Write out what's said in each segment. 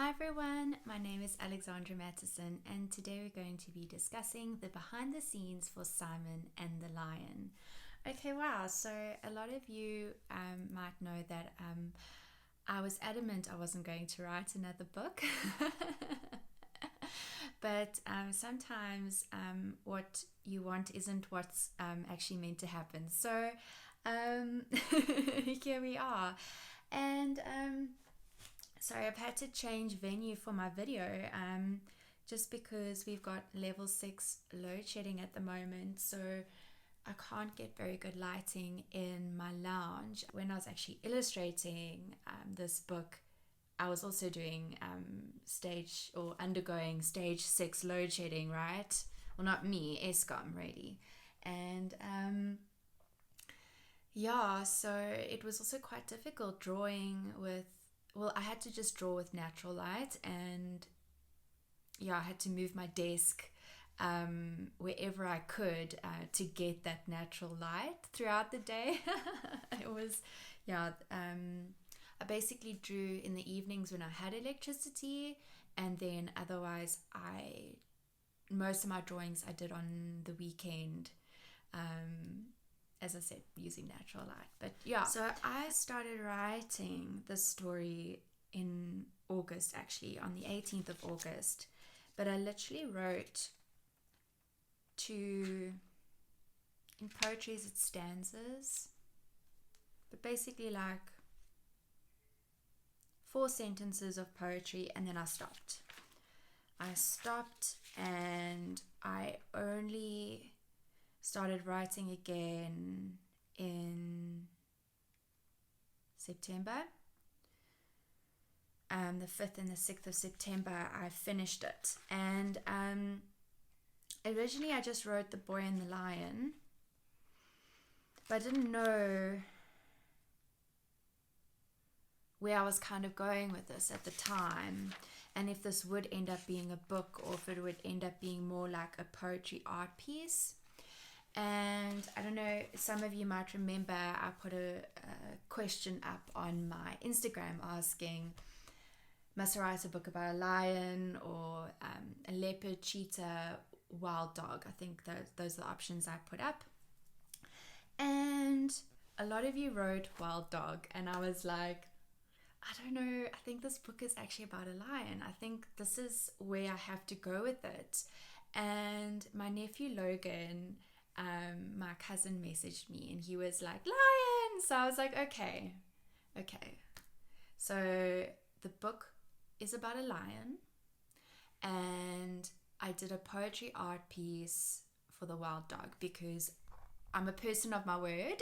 Hi everyone, my name is Alexandra Mattison, and today we're going to be discussing the behind the scenes for Simon and the Lion. Okay, wow, so a lot of you might know that I was adamant I wasn't going to write another book. But sometimes what you want isn't what's actually meant to happen. So um, here we are. And sorry, I've had to change venue for my video just because we've got level 6 load shedding at the moment. So I can't get very good lighting in my lounge. When I was actually illustrating this book, I was also doing undergoing stage 6 load shedding, right? Well, not me, Eskom, really. And yeah, so it was also quite difficult drawing with, well, I had to just draw with natural light, and yeah, I had to move my desk wherever I could to get that natural light throughout the day. It was, yeah, I basically drew in the evenings when I had electricity, and then otherwise, most of my drawings I did on the weekend. As I said, using natural light. But yeah, so I started writing the story in August, actually, on the 18th of August. But I literally wrote in poetry, it's stanzas, but basically like 4 sentences of poetry, and then I stopped. And I only started writing again in September. The 5th and the 6th of September, I finished it. And originally I just wrote The Boy and the Lion, but I didn't know where I was kind of going with this at the time, and if this would end up being a book or if it would end up being more like a poetry art piece. And I don't know, some of you might remember I put a question up on my Instagram asking, must I write a book about a lion or a leopard, cheetah, wild dog? I think those are the options I put up. And a lot of you wrote wild dog, and I was like, I don't know, I think this book is actually about a lion. I think this is where I have to go with it. And my nephew Logan, my cousin, messaged me and he was like, lion! So I was like, okay. So the book is about a lion, and I did a poetry art piece for the wild dog because I'm a person of my word.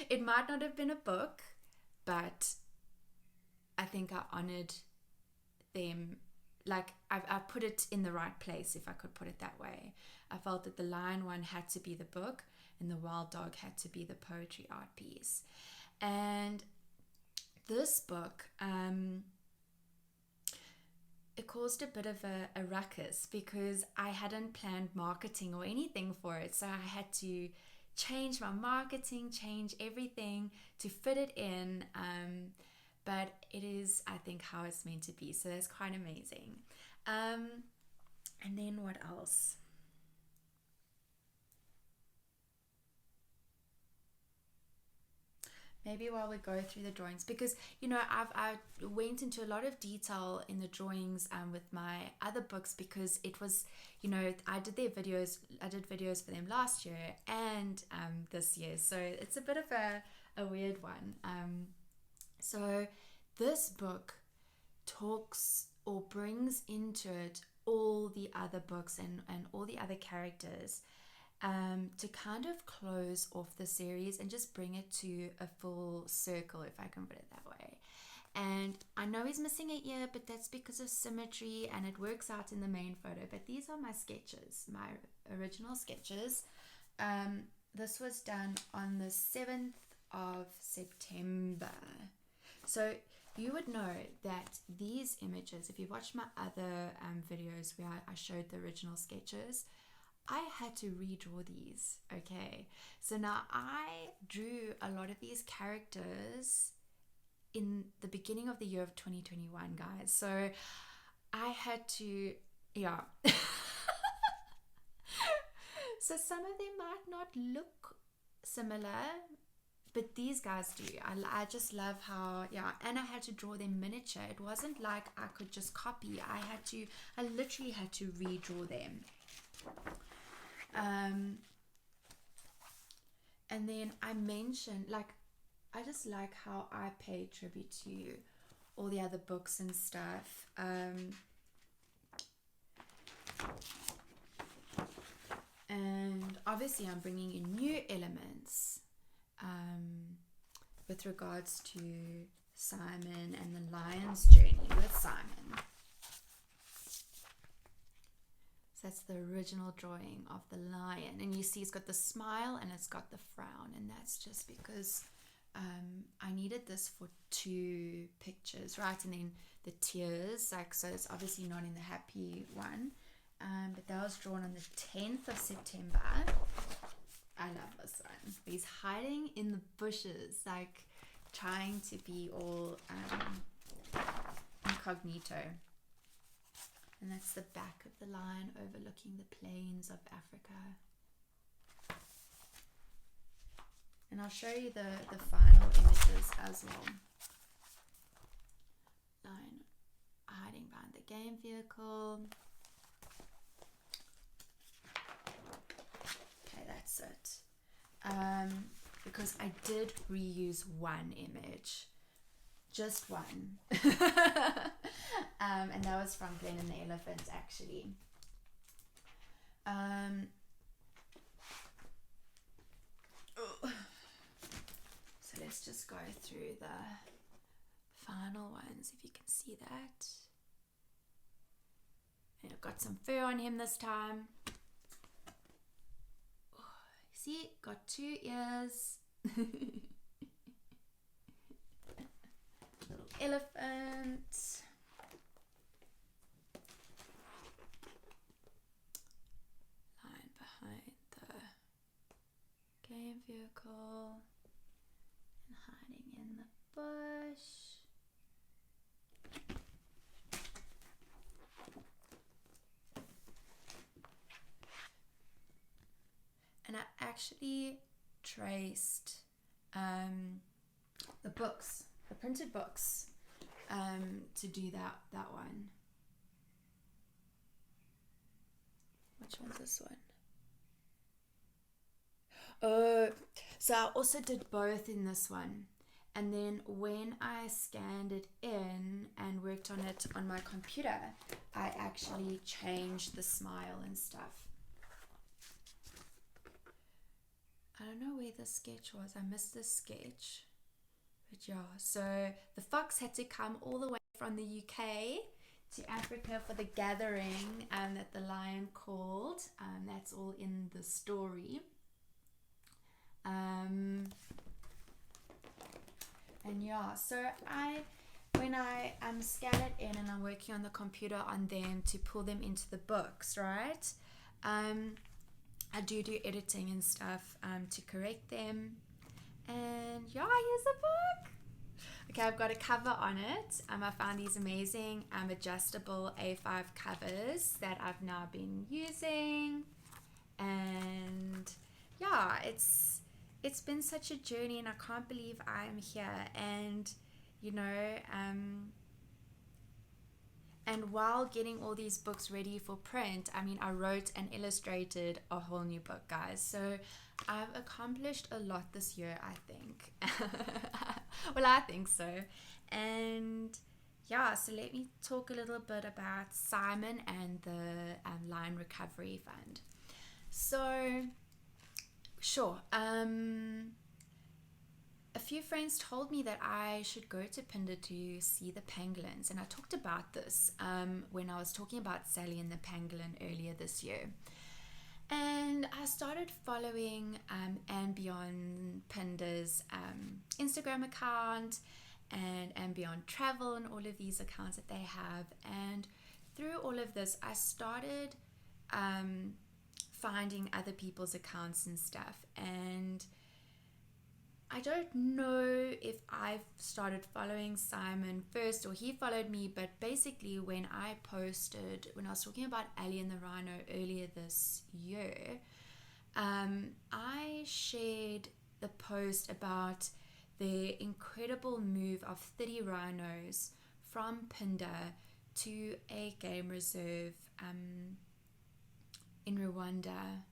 It might not have been a book, but I think I honored them. Like I put it in the right place, if I could put it that way. I felt that the lion one had to be the book and the wild dog had to be the poetry art piece. And this book, it caused a bit of a ruckus because I hadn't planned marketing or anything for it. So I had to change my marketing, change everything to fit it in. But it is, I think, how it's meant to be. So that's quite amazing. And then what else? Maybe while we go through the drawings, because I went into a lot of detail in the drawings with my other books, because it was, I did videos for them last year and this year, so it's a bit of a weird one. So this book talks or brings into it all the other books and all the other characters, to kind of close off the series and just bring it to a full circle, if I can put it that way. And I know he's missing an ear, but that's because of symmetry and it works out in the main photo. But these are my sketches, my original sketches. This was done on the 7th of September. So you would know that these images, if you watched my other videos where I showed the original sketches, I had to redraw these, okay? So now I drew a lot of these characters in the beginning of the year of 2021, guys. So I had to, yeah. So some of them might not look similar, but these guys do. I just love how, yeah, and I had to draw them miniature. It wasn't like I could just copy. I literally had to redraw them. And then I mentioned, like, I just like how I pay tribute to all the other books and stuff. And obviously I'm bringing in new elements with regards to Simon and the lion's journey with Simon. So that's the original drawing of the lion, and you see it's got the smile and it's got the frown, and that's just because I needed this for 2 pictures, right? And then the tears, like, so it's obviously not in the happy one, but that was drawn on the 10th of September. I love this one. He's hiding in the bushes, like trying to be all incognito. And that's the back of the lion overlooking the plains of Africa. And I'll show you the final images as well. Lion hiding behind the game vehicle. Okay, that's it. Because I did reuse one image. Just one. And that was from Glenn and the Elephant, actually. So let's just go through the final ones, if you can see that. And I've got some fur on him this time. See, got 2 ears. Little elephant. Lying behind the game vehicle and hiding in the bush. And I actually traced the books, the printed books, to do that one. Which one's this one? Oh, so I also did both in this one. And then when I scanned it in and worked on it on my computer, I actually changed the smile and stuff. I don't know where the sketch was. I missed the sketch. But yeah, so the fox had to come all the way from the UK to Africa for the gathering that the lion called. That's all in the story. And yeah, so when I scan it in and I'm working on the computer on them to pull them into the books, right? I do editing and stuff to correct them. And yeah, here's the book. Okay, I've got a cover on it. I found these amazing adjustable A5 covers that I've now been using. And yeah, it's been such a journey, and I can't believe I'm here. And you know, and while getting all these books ready for print, I mean, I wrote and illustrated a whole new book, guys. So I've accomplished a lot this year, I think. Well, I think so. And yeah, so let me talk a little bit about Simon and the Lion Recovery Fund. So, sure. A few friends told me that I should go to Phinda to see the pangolins, and I talked about this when I was talking about Sally and the pangolin earlier this year. And I started following And Beyond Phinda's Instagram account and Beyond Travel and all of these accounts that they have. And through all of this, I started finding other people's accounts and stuff. And I don't know if I've started following Simon first or he followed me, but basically when I was talking about Ali and the Rhino earlier this year, I shared the post about the incredible move of 30 rhinos from Phinda to a game reserve in Rwanda.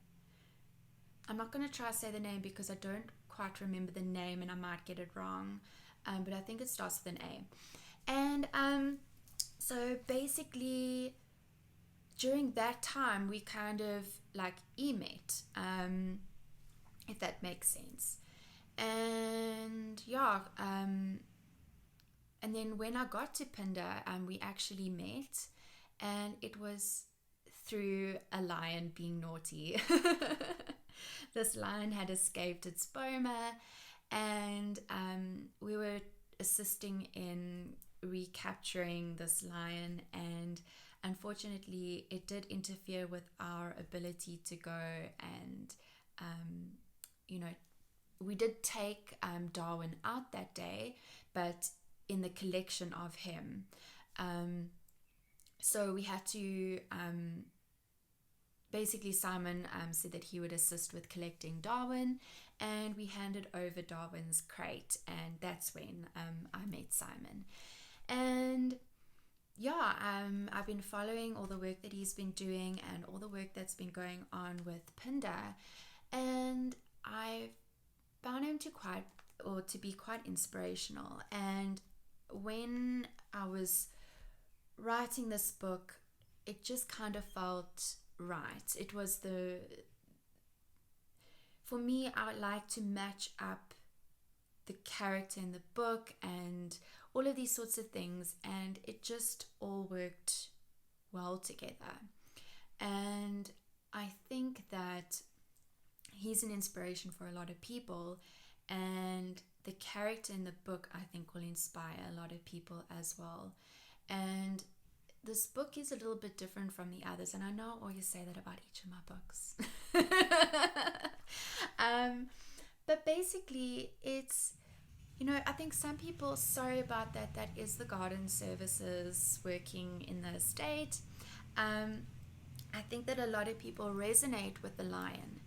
I'm not going to try to say the name because I don't quite remember the name and I might get it wrong, but I think it starts with an A. And so basically, during that time, we kind of like met, if that makes sense. And yeah, and then when I got to Phinda, we actually met, and it was through a lion being naughty. This lion had escaped its boma, and we were assisting in recapturing this lion, and unfortunately it did interfere with our ability to go and you know, we did take Darwin out that day, but in the collection of him. So we had to basically Simon said that he would assist with collecting Darwin, and we handed over Darwin's crate, and that's when I met Simon. And yeah, I've been following all the work that he's been doing and all the work that's been going on with Phinda, and I found him to be quite inspirational. And when I was writing this book, it just kind of felt right. It was for me, I would like to match up the character in the book and all of these sorts of things, and it just all worked well together. And I think that he's an inspiration for a lot of people, and the character in the book I think will inspire a lot of people as well. And this book is a little bit different from the others, and I know I always say that about each of my books. But basically it's, I think some people, sorry about that, that is the garden services working in the estate. I think that a lot of people resonate with the lion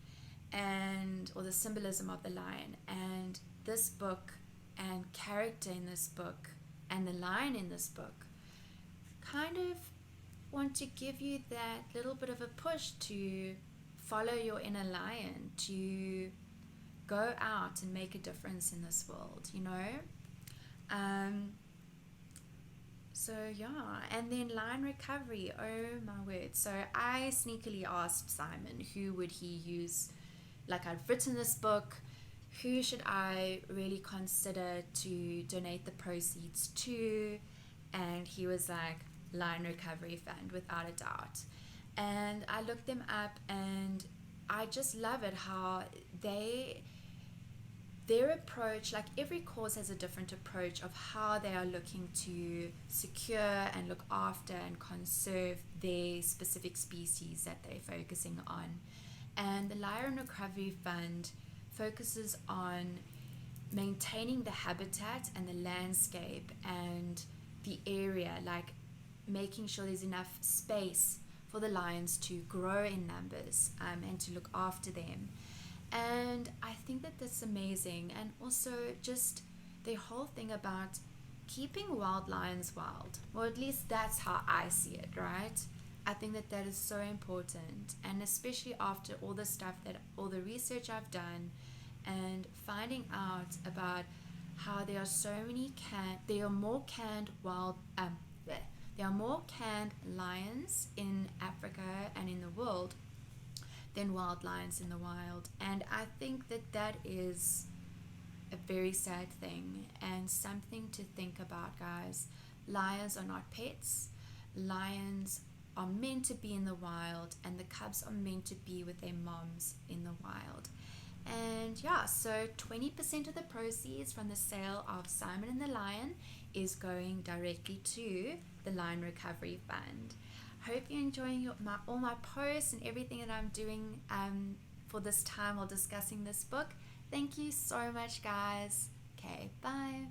or the symbolism of the lion, and this book and character in this book and the lion in this book kind of want to give you that little bit of a push to follow your inner lion, to go out and make a difference in this world, So yeah, and then lion recovery, oh my word. So I sneakily asked Simon who would he use, like I'd written this book, who should I really consider to donate the proceeds to? And he was like, Lion Recovery Fund, without a doubt. And I looked them up, and I just love it how their approach, like every cause has a different approach of how they are looking to secure and look after and conserve their specific species that they're focusing on. And the Lion Recovery Fund focuses on maintaining the habitat and the landscape and the area, like making sure there's enough space for the lions to grow in numbers and to look after them. And I think that that's amazing. And also just the whole thing about keeping wild lions wild, or at least that's how I see it, right? I think that that is so important, and especially after all the research I've done and finding out about how there are more canned lions in Africa and in the world than wild lions in the wild. And I think that that is a very sad thing and something to think about, guys. Lions are not pets. Lions are meant to be in the wild, and the cubs are meant to be with their moms in the wild. And yeah, so 20% of the proceeds from the sale of Simon and the Lion is going directly to the Lion Recovery Fund. Hope you're enjoying all my posts and everything that I'm doing for this time while discussing this book. Thank you so much, guys. Okay, bye.